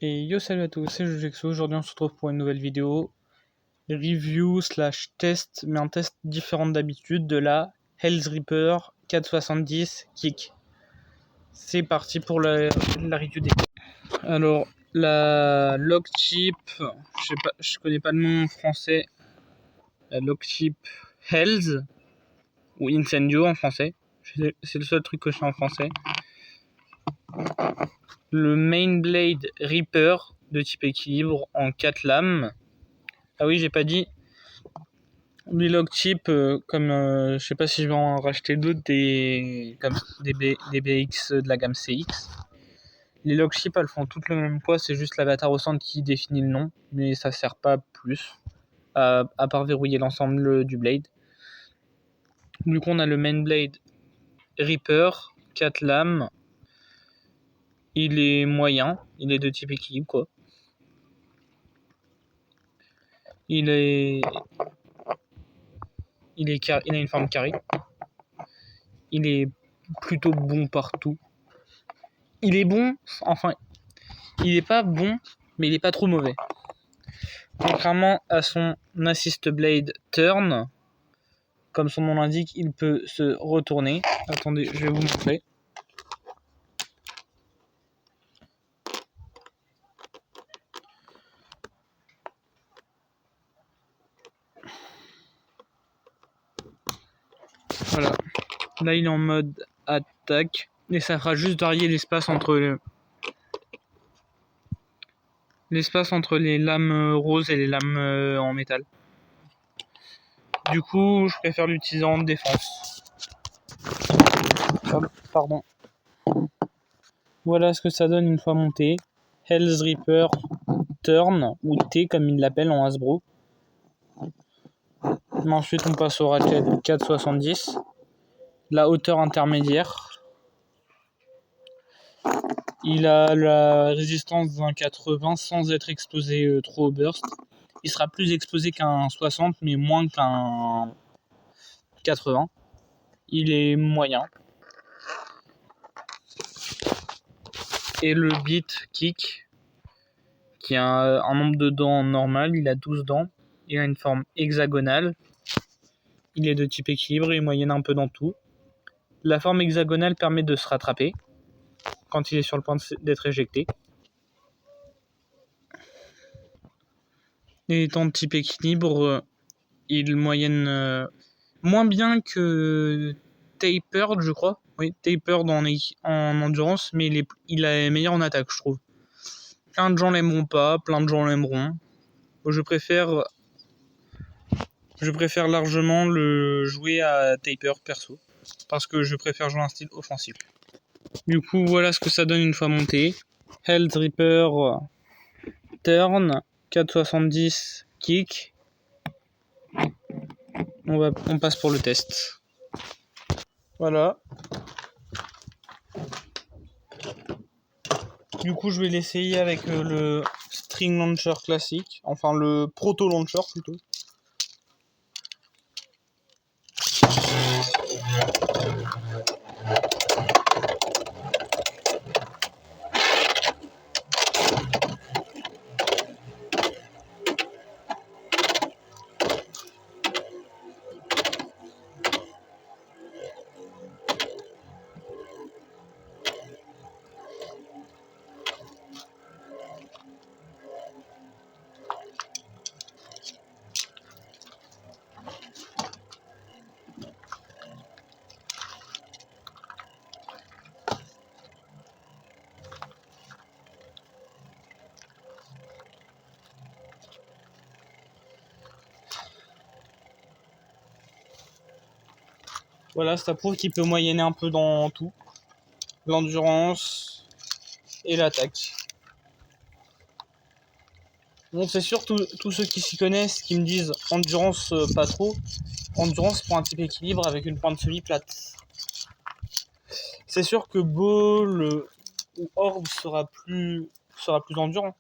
Et yo, salut à tous, c'est Jujexo. Aujourd'hui on se retrouve pour une nouvelle vidéo review / test, mais un test différent d'habitude, de la Hells Reaper 470 Kick. C'est parti pour la review des. Alors la Lockchip, je connais pas le nom français. La Lockchip Hells ou Incendio en français, c'est le seul truc que je sais en français. Le Main Blade Reaper de type équilibre en 4 lames. Ah oui, j'ai pas dit. Les Lockchip, je sais pas si je vais en racheter d'autres, des BX de la gamme CX. Les Lockchip, elles font toutes le même poids, c'est juste l'avatar au centre qui définit le nom, mais ça sert pas plus, à part verrouiller l'ensemble du blade. Du coup, on a le Main Blade Reaper, 4 lames. Il est moyen, il est de type équilibre, quoi. Il a une forme carrée. Il est plutôt bon partout. Il est bon, enfin, il est pas bon, mais il est pas trop mauvais. Contrairement à son Assist Blade Turn, comme son nom l'indique, il peut se retourner. Attendez, je vais vous montrer. Voilà. Là, il est en mode attaque. Et ça fera juste varier l'espace entre les lames roses et les lames en métal. Du coup, je préfère l'utiliser en défense. Pardon. Voilà ce que ça donne une fois monté. Hells Reaper Turn, ou T comme ils l'appellent en Hasbro. Ensuite, on passe au ratchet 470. La hauteur intermédiaire. Il a la résistance d'un 80 sans être explosé trop au burst. Il sera plus explosé qu'un 60, mais moins qu'un 80. Il est moyen. Et le beat kick, qui a un nombre de dents normal, il a 12 dents. Il a une forme hexagonale. Il est de type équilibre et moyenne un peu dans tout. La forme hexagonale permet de se rattraper quand il est sur le point d'être éjecté. Et étant de type équilibre, il moyenne moins bien que Tapered, je crois. Oui, Tapered en endurance, mais il est meilleur en attaque, je trouve. Plein de gens l'aimeront pas, plein de gens l'aimeront. Je préfère largement le jouer à Taper perso, parce que je préfère jouer un style offensif. Du coup, voilà ce que ça donne une fois monté. Hells Reaper Turn 470 Kick. On passe pour le test. Voilà. Du coup, je vais l'essayer avec le String Launcher classique, enfin le Proto Launcher plutôt. Voilà, ça prouve qu'il peut moyenner un peu dans tout. L'endurance et l'attaque. Bon, c'est sûr, tous ceux qui s'y connaissent, qui me disent endurance pas trop. Endurance pour un type équilibre avec une pointe semi-plate. C'est sûr que Ball ou Orb sera plus endurant.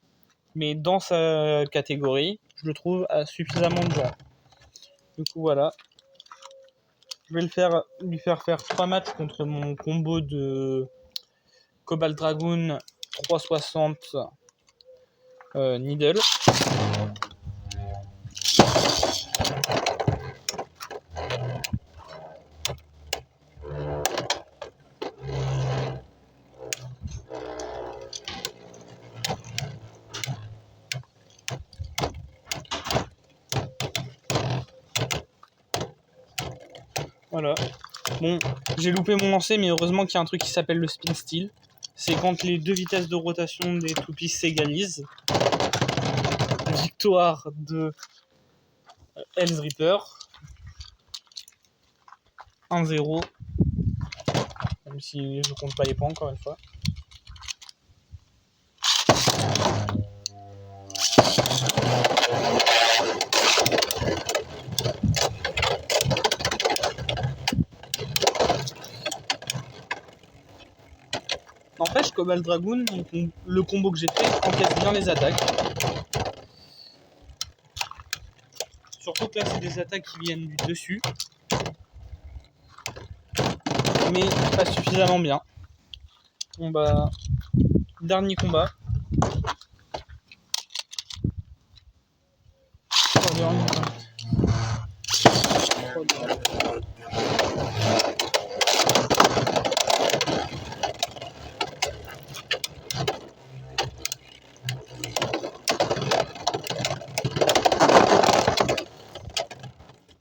Mais dans sa catégorie, je le trouve suffisamment endurant. Du coup, voilà. Je vais lui faire 3 matchs contre mon combo de Cobalt Dragoon 360 Needle. Voilà. Bon, j'ai loupé mon lancer, mais heureusement qu'il y a un truc qui s'appelle le spin steel. C'est quand les deux vitesses de rotation des toupies s'égalisent. Victoire de Hell's Reaper. 1-0. Même si je compte pas les points encore une fois. N'empêche, Cobalt Dragoon, le combo que j'ai fait, encaisse bien les attaques. Surtout que là, c'est des attaques qui viennent du dessus. Mais pas suffisamment bien. Bon bah, dernier combat.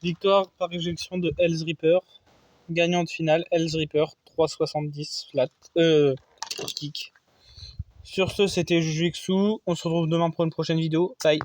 Victoire par éjection de Hell's Reaper. Gagnante finale, Hell's Reaper, 3,70 flat. Kick. Sur ce, c'était Jujutsu. On se retrouve demain pour une prochaine vidéo. Bye.